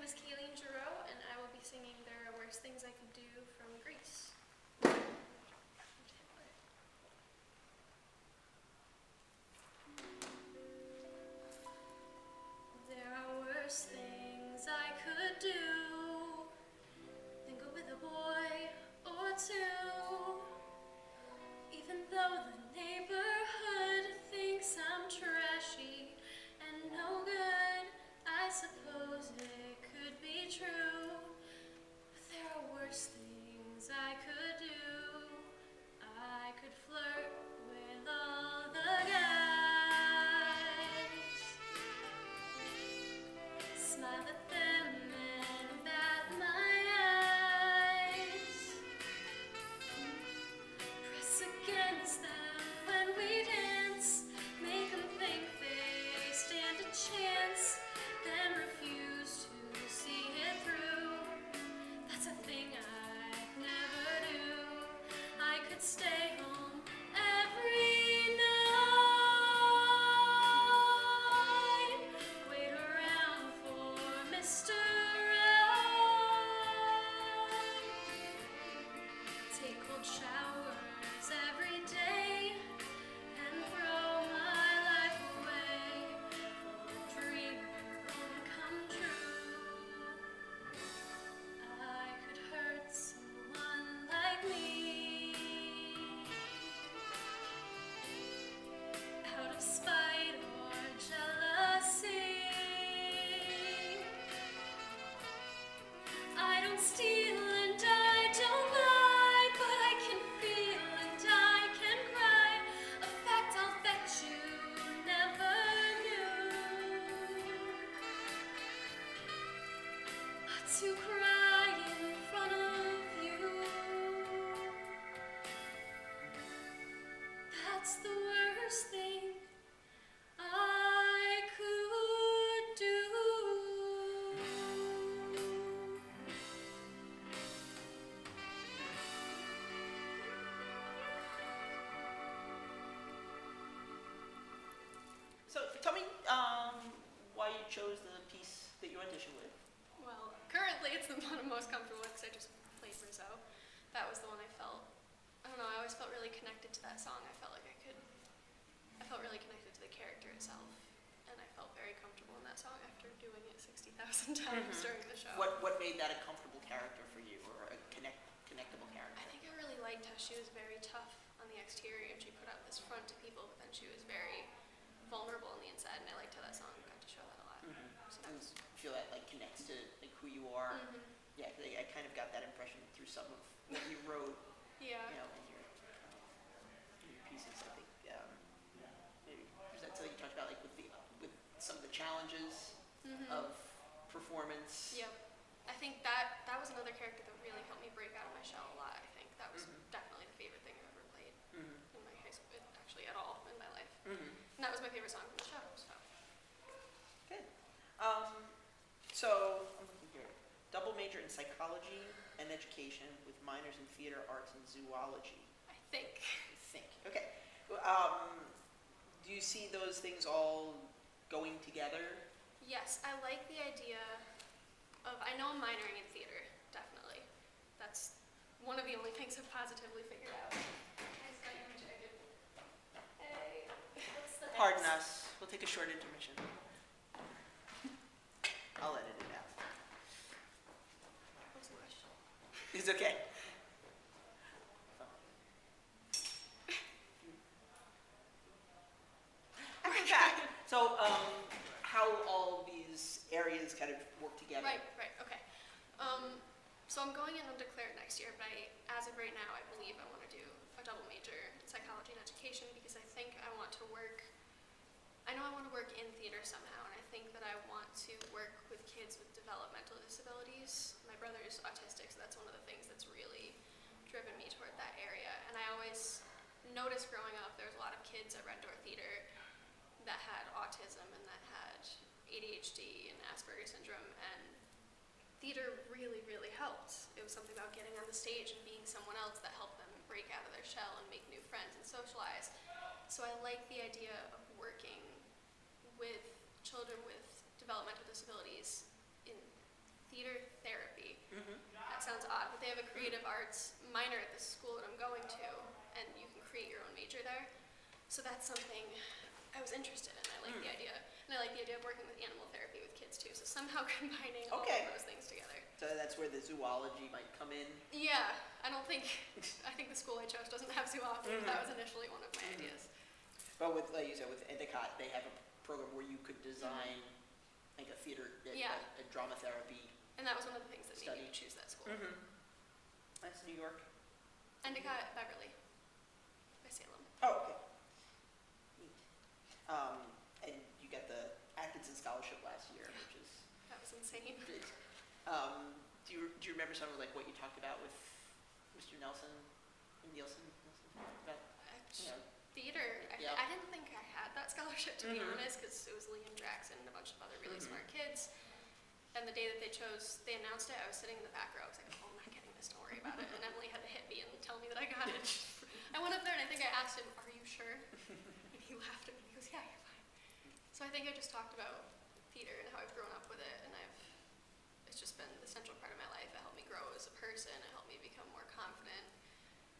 is Kayleen Giroux, and I will be singing There Are Worse Things I Could Do from Greece. There are worse things I could do than go with a boy or two. Even though the neighborhood thinks I'm trashy and no good, I suppose it could be true. But there are worse things I could do. I could flirt with all the guys, smile at them and bat my eyes, press against them when we dance, make them think they stand a chance, then refuse to see it through. That's a thing I'd never do. I could stay home every night, wait around for Mr. Right, take cold showers every day, and throw my life away for a dream that won't come true. I could hurt someone like me out of spite or jealousy. I don't steal and I don't lie, but I can feel and I can cry, a fact I'll bet you never knew. To cry in front of you, that's the worst thing I could do. So tell me why you chose the piece that you auditioned with. Well, currently it's the one I'm most comfortable with because I just played Rizzo. That was the one I felt, I don't know, I always felt really connected to that song. I felt really connected to the character itself. And I felt very comfortable in that song after doing it 60,000 times during the show. What made that a comfortable character for you, or a connectable character? I think I really liked how she was very tough on the exterior and she put out this front to people, but then she was very vulnerable on the inside, and I liked how that song got to show that a lot. So that And was, you feel that like connects to like who you are. Yeah, 'cause I kind of got that impression through some of what you wrote, yeah. in your pieces. I think maybe is that something you talked about, like with some of the challenges of performance. Yep. I think that was another character that really helped me break out of my shell a lot. I think that was definitely the favorite thing I've ever played in my high school, actually at all in my life. And that was my favorite song from the show. So. Good. So I'm looking here. Double major in psychology and education with minors in theater arts and zoology. I think. Okay. Do you see those things all going together? Yes, I like the idea of, I know I'm minoring in theater, definitely. That's one of the only things I've positively figured out. Hey, what's the Pardon us. We'll take a short intermission. I'll edit it out. What's the question? It's okay. Okay. So, how all these areas kind of work together? Right, okay. So I'm going in undeclared next year, but as of right now, I believe I want to do a double major in psychology and education because I think I want to work in theater somehow, and I think that I want to work with kids with developmental disabilities. My brother is autistic, so that's one of the things that's really driven me toward that area. And I always noticed growing up, there was a lot of kids at Red Door Theater that had autism and that had ADHD and Asperger's syndrome, and theater really, really helped. It was something about getting on the stage and being someone else that helped them break out of their shell and make new friends and socialize. So I like the idea of working with children with developmental disabilities in theater therapy. Mm-hmm. That sounds odd, but they have a creative arts minor at the school that I'm going to, and you can create your own major there. So that's something I was interested in. I like the idea. And I like the idea of working with animal therapy with kids too. So somehow combining all Okay. of those things together. So that's where the zoology might come in. Yeah, I think the school I chose doesn't have zoology, but that was initially one of my ideas. But with, like you said, with Endicott, they have a program where you could design like a theater, Yeah. a drama therapy. And that was one of the things that made me Study. choose that school. Mm-hmm. That's New York. Endicott, Beverly, by Salem. Oh, okay. Neat. And you got the Atkinson Scholarship last year, which is That was insane. big. Do you remember some of like what you talked about with Mr. Nielsen about, you know, Theater, Yeah. I didn't think I had that scholarship, to be Mhm. honest, because it was Liam Jackson and a bunch of other really Mhm. smart kids. And the day that they announced it, I was sitting in the back row. I was like, oh, I'm not getting this, don't worry about it. And Emily had to hit me and tell me that I got it. I went up there and I think I asked him, are you sure? And he laughed at me. He goes, yeah, you're fine. So I think I just talked about theater and how I've grown up with it, and it's just been the central part of my life. It helped me grow as a person. It helped me become more confident.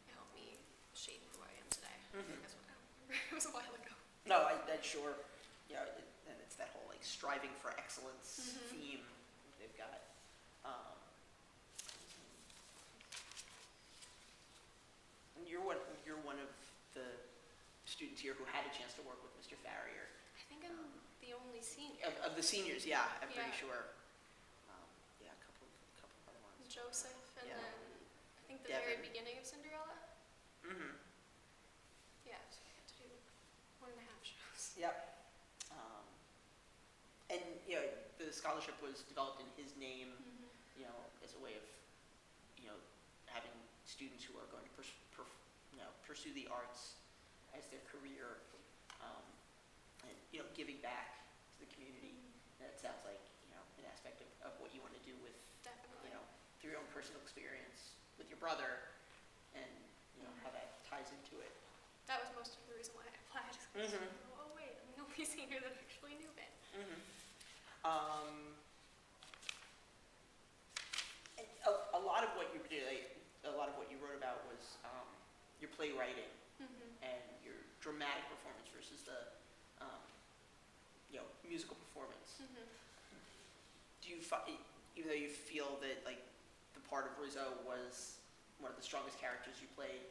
It helped me shape who I am today. That's what I remember. It was a while ago. No, I'm sure. Yeah, and it's that whole like striving for excellence theme they've got. And you're one of the students here who had a chance to work with Mr. Farrier. I think I'm the only senior. Of the seniors, yeah, I'm pretty Yeah. sure. Yeah, a couple of other ones. Joseph, and Yeah. then I think the very Devin. beginning of Cinderella. Mm-hmm. Yeah, so I got to do 1.5 shows. Yep. And you know, the scholarship was developed in his name, you know, as a way of, you know, having students who are going to pursue the arts as their career, and you know, giving back to the community. And it sounds like, you know, an aspect of what you want to do with, Definitely. you know, through your own personal experience with your brother, and you know how that ties into it. That was most of the reason why I applied. Is 'cause, oh wait, I'm the only senior that actually knew it. And a lot of what you did, a lot of what you wrote about was your playwriting and your dramatic performance versus the you know, musical performance. Do you even though you feel that like the part of Rizzo was one of the strongest characters you played,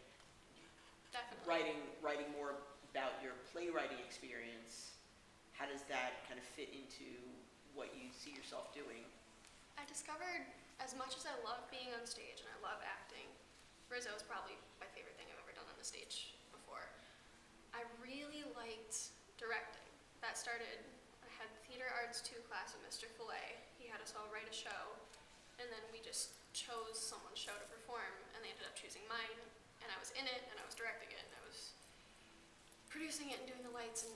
Definitely. writing more about your playwriting experience, how does that kind of fit into what you see yourself doing? I discovered as much as I love being on stage and I love acting, Rizzo is probably my favorite thing I've ever done on the stage before. I really liked directing. That started, I had theater arts 2 class with Mr. Fillet. He had us all write a show, and then we just chose someone's show to perform, and they ended up choosing mine, and I was in it, and I was directing it, and I was producing it and doing the lights, and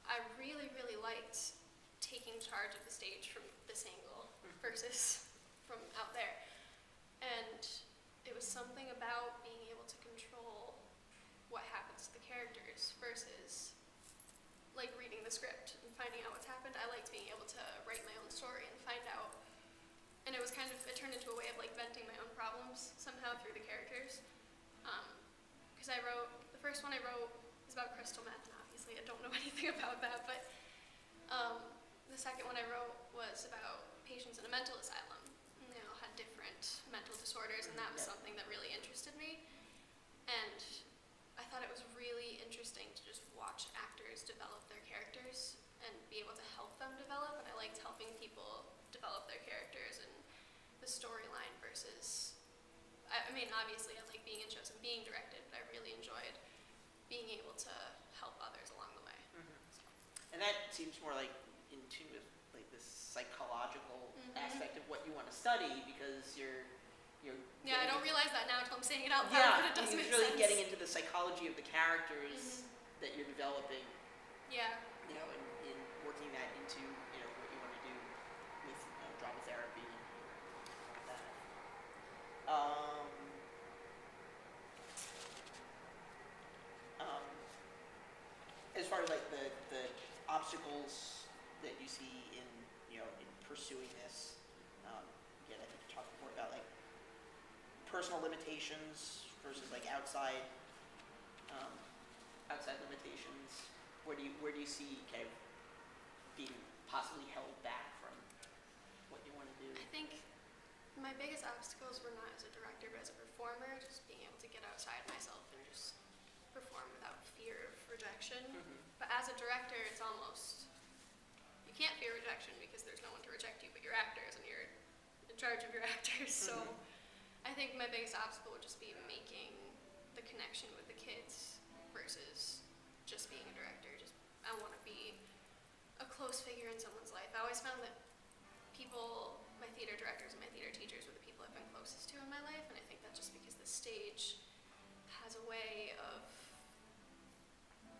I really, really liked taking charge of the stage from this angle versus from out there. And it was something about being able to control what happens to the characters versus like reading the script and finding out what's happened. I liked being able to write my own story and find out. And it turned into a way of like venting my own problems somehow through the characters. Because the first one I wrote is about crystal meth, and obviously I don't know anything about that, but the second one I wrote was about patients in a mental asylum. And they all had different mental disorders, and that was something that really interested me. And I thought it was really interesting to just watch actors develop their characters and be able to help them develop. And I liked helping people develop their characters and the storyline versus, I mean, obviously I like being in shows and being directed, but I really enjoyed being able to help others along the way. So. And that seems more like in tune with like this psychological aspect of what you want to study, because you're Yeah, I don't realize that now until I'm saying it out loud, yeah, but it does make really sense. getting into the psychology of the characters that you're developing, Yeah. you know, and working that into, you know, what you want to do with drama therapy and all that. As far as like the obstacles that you see in, you know, in pursuing this, again, personal limitations versus like outside, outside limitations? Where do you see kind of being possibly held back from what you want to do? I think my biggest obstacles were not as a director, but as a performer, just being able to get outside myself and just perform without fear of rejection. Mm-hmm. But as a director, it's almost, you can't fear rejection because there's no one to reject you but your actors, and you're in charge of your actors. So I think my biggest obstacle would just be making the connection with the kids versus just being a director. Just, I want to be a close figure in someone's life. I always found that people, my theater directors and my theater teachers were the people I've been closest to in my life, and I think that's just because the stage has a way of,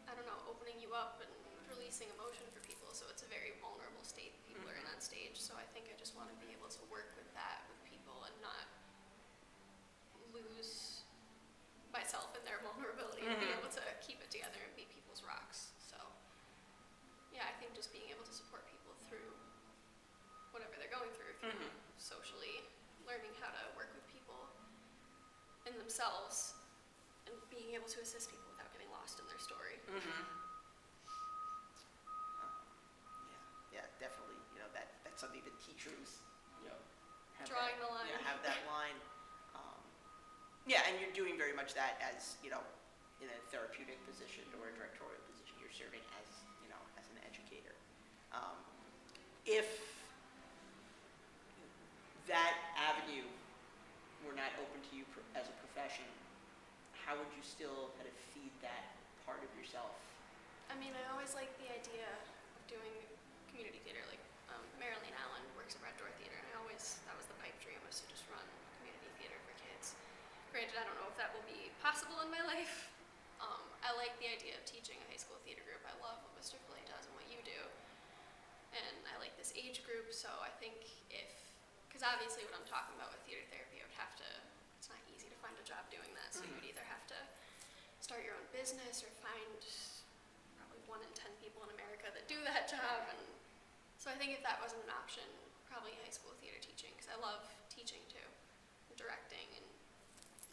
I don't know, opening you up and releasing emotion for people, so it's a very vulnerable state that people are in on stage. So I think I just want to be able to work with that with people and not lose myself in their vulnerability and be able to keep it together and be people's rocks. So yeah, I think just being able to support people through whatever they're going through, socially, learning how to work with people and themselves, and being able to assist people without getting lost in their story. Yeah, definitely. You know, that's something that teachers, you know, have Drawing that, the line. Yeah, have that line. Yeah, and you're doing very much that as, you know, in a therapeutic position or a directorial position. You're serving as, you know, as an educator. If that avenue were not open to you as a profession, how would you still kind of feed that part of yourself? I mean, I always liked the idea of doing community theater. Like Marilyn Allen works at Red Door Theater, and that was the pipe dream, was to just run community theater for kids. Granted, I don't know if that will be possible in my life. I like the idea of teaching a high school theater group. I love what Mr. Flay does and what you do. And I like this age group, so I think because obviously what I'm talking about with theater therapy, I would have to, it's not easy to find a job doing that, so you would either have to start your own business or find probably 1 in 10 people in America that do that job. And so I think if that wasn't an option, probably high school theater teaching, because I love teaching too, and directing, and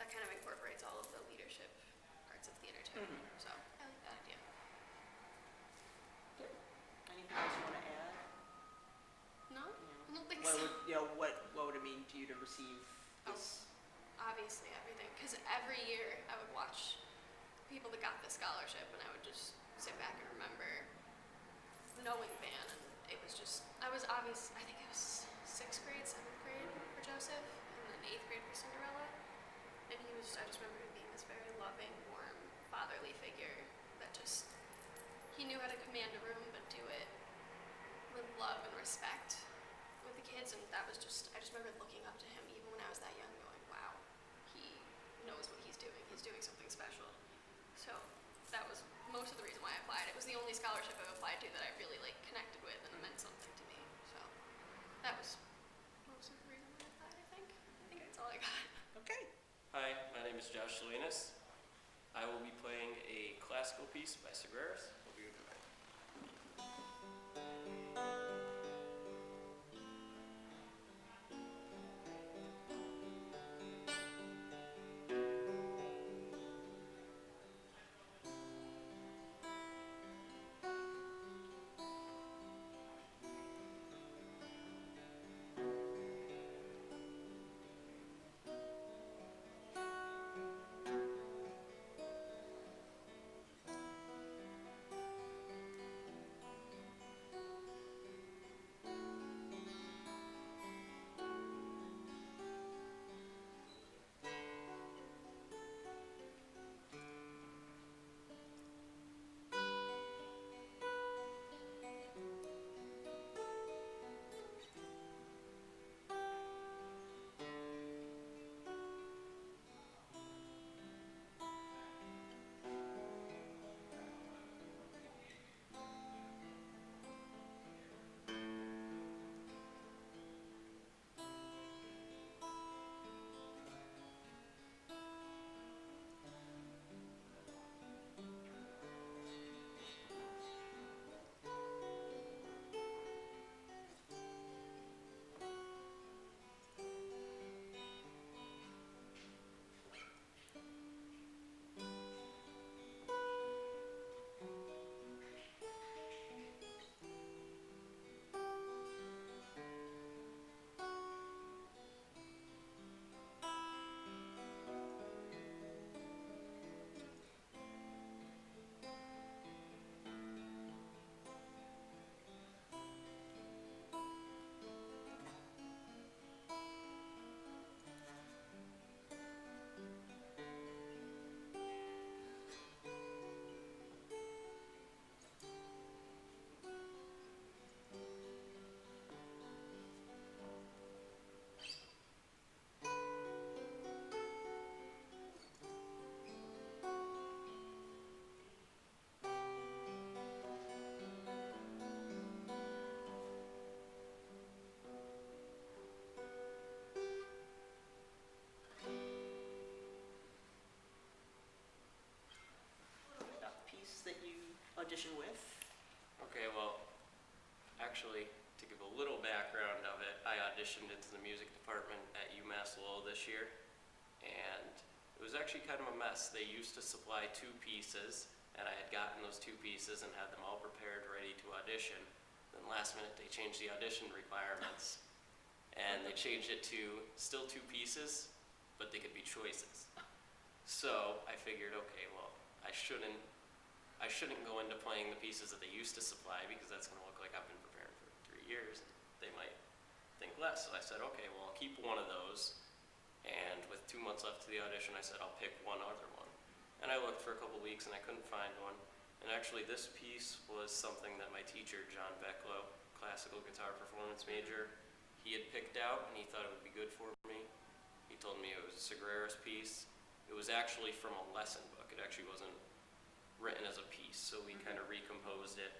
that kind of incorporates all of the leadership parts of theater too. So I like that idea. Anything else you want to add? No? I don't think What so. would, you know, what would it mean to you to receive this? Obviously everything, because every year I would watch people that got this scholarship, and I would just sit back and remember knowing Van, and it was just, I think it was 6th grade, 7th grade for Joseph, and then 8th grade for Cinderella, and I just remember him being this very loving, warm, fatherly figure that just, he knew how to command a room, but do it with love and respect with the kids, and that was just, I just remember looking up to him even when I was that young, going, wow, he knows what he's doing something special. So that was most of the reason why I applied. It was the only scholarship I've applied to that I really connected with, and it meant something to me. So that was most of the reason why I applied, I think. I think that's all I got. Okay. Hi, my name is Josh Salinas. I will be playing a classical piece by Segreras. Hope you enjoy. audition with? Okay, well, actually, to give a little background of it, I auditioned into the music department at UMass Lowell this year, and it was actually kind of a mess. They used to supply 2 pieces, and I had gotten those 2 pieces and had them all prepared, ready to audition. Then last minute, they changed the audition requirements, and they changed it to still 2 pieces, but they could be choices. So I figured, okay, well, I shouldn't go into playing the pieces that they used to supply, because that's going to look like I've been preparing for 3 years. They might think less. So I said, okay, well, I'll keep one of those. And with 2 months left to the audition, I said, I'll pick one other one. And I looked for a couple weeks and I couldn't find one. And actually this piece was something that my teacher, John Becklow, classical guitar performance major, he had picked out and he thought it would be good for me. He told me it was a Segreras piece. It was actually from a lesson book. It actually wasn't written as a piece. So we kind of recomposed it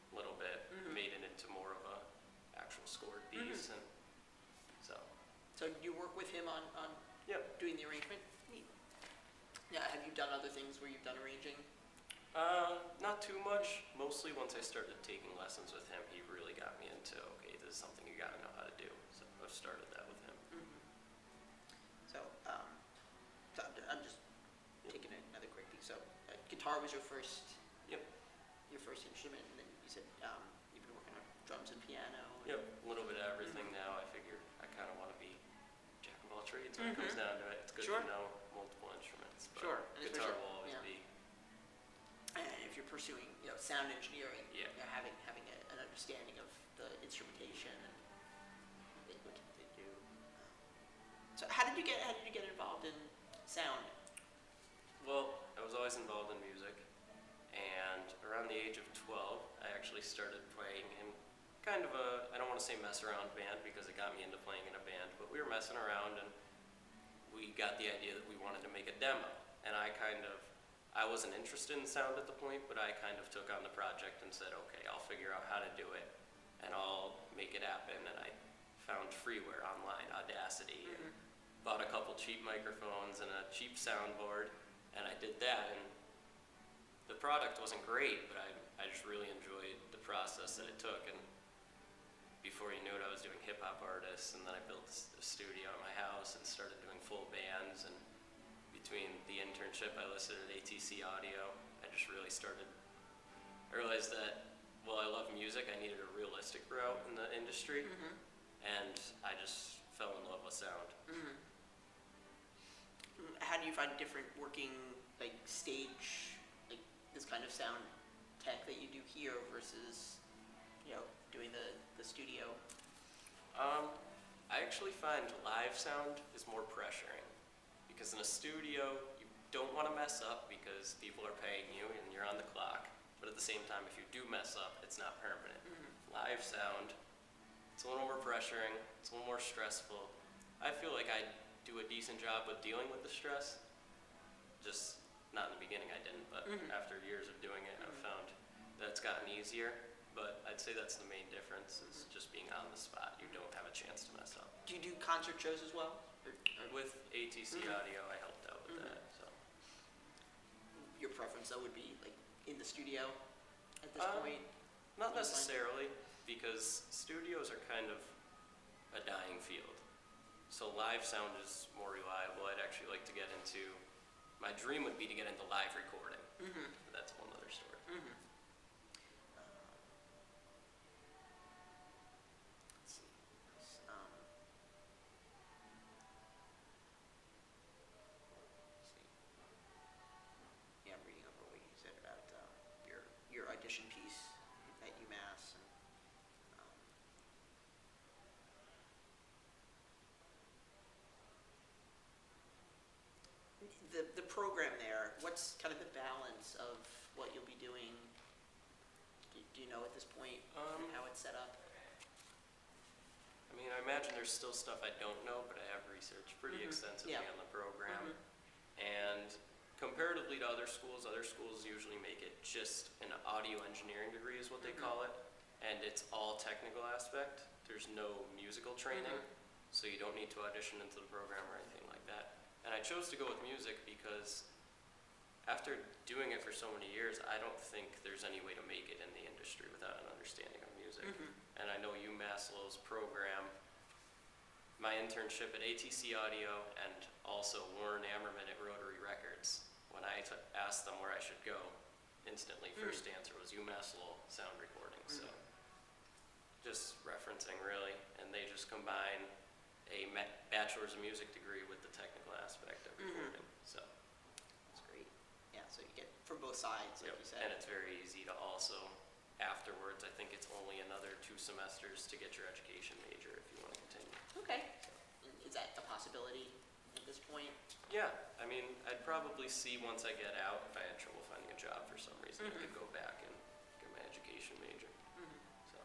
a little bit, made it into more of a actual scored piece. And So you work with him on Yep. doing the arrangement? Neat. Yeah, have you done other things where you've done arranging? Not too much. Mostly once I started taking lessons with him, he really got me into, okay, this is something you gotta know how to do. So I've started that with him. So, I'm just taking another quick piece. So, guitar was your first Yep. instrument, and then you said you've been working on drums and piano. Yep, a little bit of everything now. I figure I kind of want to be jack of all trades when it comes down to it. It's good Sure. to know multiple instruments, but Sure, and guitar especially- will always yeah. be. And if you're pursuing, sound engineering, Yeah. having an understanding of the instrumentation and what they do. So how did you get involved in sound? Well, I was always involved in music, and around the age of 12, I actually started playing in kind of a, I don't want to say mess around band because it got me into playing in a band, but we were messing around and we got the idea that we wanted to make a demo. And I wasn't interested in sound at the point, but I kind of took on the project and said, okay, I'll figure out how to do it and I'll make it happen. And I found freeware online, Audacity, and bought a couple cheap microphones and a cheap soundboard, and I did that. And the product wasn't great, but I just really enjoyed the process that it took. And before you knew it, I was doing hip-hop artists, and then I built a studio at my house and started doing full bands. And between the internship I listed at ATC Audio, I just really I realized that, well, I love music, I needed a realistic route in the industry, and I just fell in love with sound. How do you find different working, stage, this kind of sound tech that you do here versus, doing the studio? I actually find live sound is more pressuring, because in a studio, you don't want to mess up because people are paying you and you're on the clock, but at the same time, if you do mess up, it's not permanent. Live sound, it's a little more pressuring, it's a little more stressful. I feel like I do a decent job with dealing with the stress, just not in the beginning I didn't, but after years of doing it, I've found that it's gotten easier. But I'd say that's the main difference, is just being on the spot. You don't have a chance to mess up. Do you do concert shows as well? With ATC Audio, I helped out with that. So Your preference, though, would be, in the studio at this point? not necessarily, because studios are kind of a dying field. So live sound is more reliable. I'd actually like to get into, my dream would be to get into live recording. But that's one other story. Let's see. Yeah, I'm reading over what you said about your audition piece at UMass. And, the program there, what's kind of the balance of what you'll be doing? Do you know at this point how it's set up? I mean, I imagine there's still stuff I don't know, but I have researched pretty extensively Yeah. on the program. And comparatively to other schools usually make it just an audio engineering degree is what they call it. And it's all technical aspect. There's no musical training, so you don't need to audition into the program or anything like that. And I chose to go with music because after doing it for so many years, I don't think there's any way to make it in the industry without an understanding of music. And I know UMass Lowell's program, my internship at ATC Audio and also Warren Ammerman at Rotary Records, when I asked them where I should go, instantly first answer was UMass Lowell sound recording. So just referencing really, and they just combine a bachelor's of music degree with the technical aspect of recording. So That's great. Yeah, so you get from both sides, like yep. you said. And it's very easy to also, afterwards, I think it's only another 2 semesters to get your education major if you want to continue. Okay. Is that a possibility at this point? Yeah, I mean, I'd probably see once I get out, if I had trouble finding a job for some reason, I could go back and get my education major. So,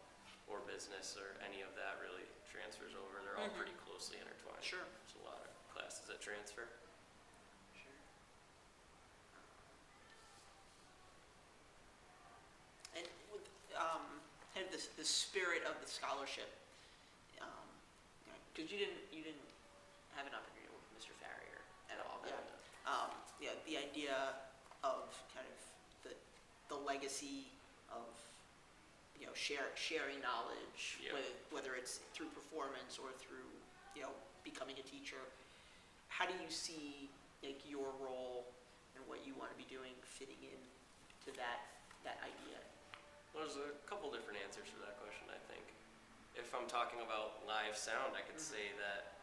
or business or any of that really transfers over. They're all pretty closely intertwined. Sure. There's a lot of classes that transfer. Sure. And with kind of the spirit of the scholarship, because you didn't have an opportunity to work with Mr. Farrier at all. Yeah. Yeah, the idea of kind of the legacy of sharing knowledge, Yeah. whether it's through performance or through becoming a teacher. How do you see like your role and what you want to be doing fitting in to that idea? Well, there's a couple different answers for that question, I think. If I'm talking about live sound, I could say that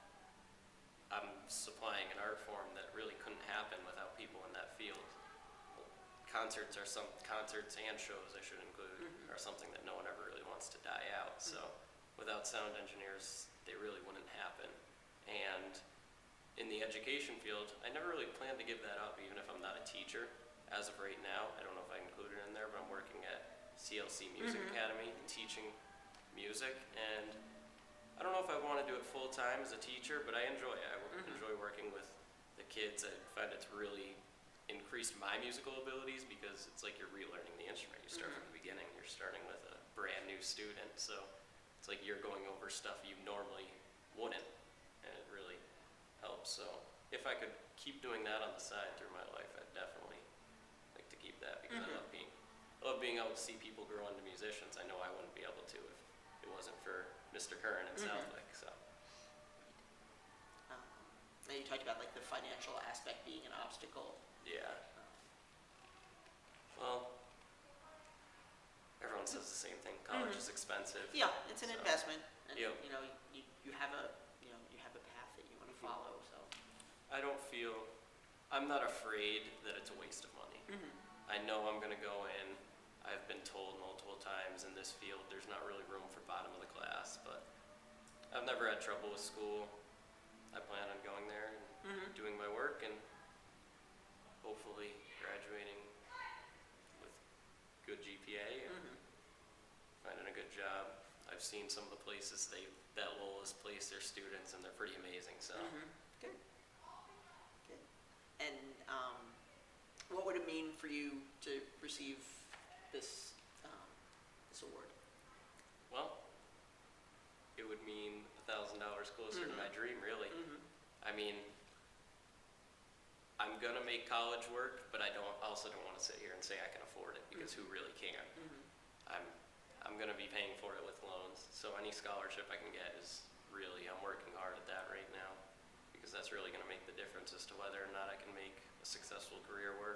I'm supplying an art form that really couldn't happen without people in that field. Concerts and shows, I should include, are something that no one ever really wants to die out. So without sound engineers, they really wouldn't happen. And in the education field, I never really planned to give that up, even if I'm not a teacher. As of right now, I don't know if I included it in there, but I'm working at CLC Music Academy and teaching music. And I don't know if I want to do it full time as a teacher, but I enjoy it. I enjoy working with the kids. I find it's really increased my musical abilities because it's like you're relearning the instrument. You start from the beginning. You're starting with a brand new student, so it's like you're going over stuff you normally wouldn't, and it really helps. So if I could keep doing that on the side through my life, I'd definitely like to keep that because I love being able to see people grow into musicians. I know I wouldn't be able to if it wasn't for Mr. Curran and Southwick. So. Now you talked about like the financial aspect being an obstacle. Yeah. Well, everyone says the same thing. College is expensive. Yeah, it's an So, investment, and yep. you have a path that you want to follow. So I'm not afraid that it's a waste of money. I know I'm gonna go in. I've been told multiple times in this field there's not really room for bottom of the class, but I've never had trouble with school. I plan on going there and doing my work and hopefully graduating with good GPA and finding a good job. I've seen some of the places that Lowell has placed their students, and they're pretty amazing. So good. And what would it mean for you to receive this award? well, it would mean $1,000 closer to my dream, really. I mean, I'm gonna make college work, but I also don't want to sit here and say I can afford it because who really can? I'm gonna be paying for it with loans, so any scholarship I can get is really, I'm working hard at that right now because that's really gonna make the difference as to whether or not I can make a successful career work.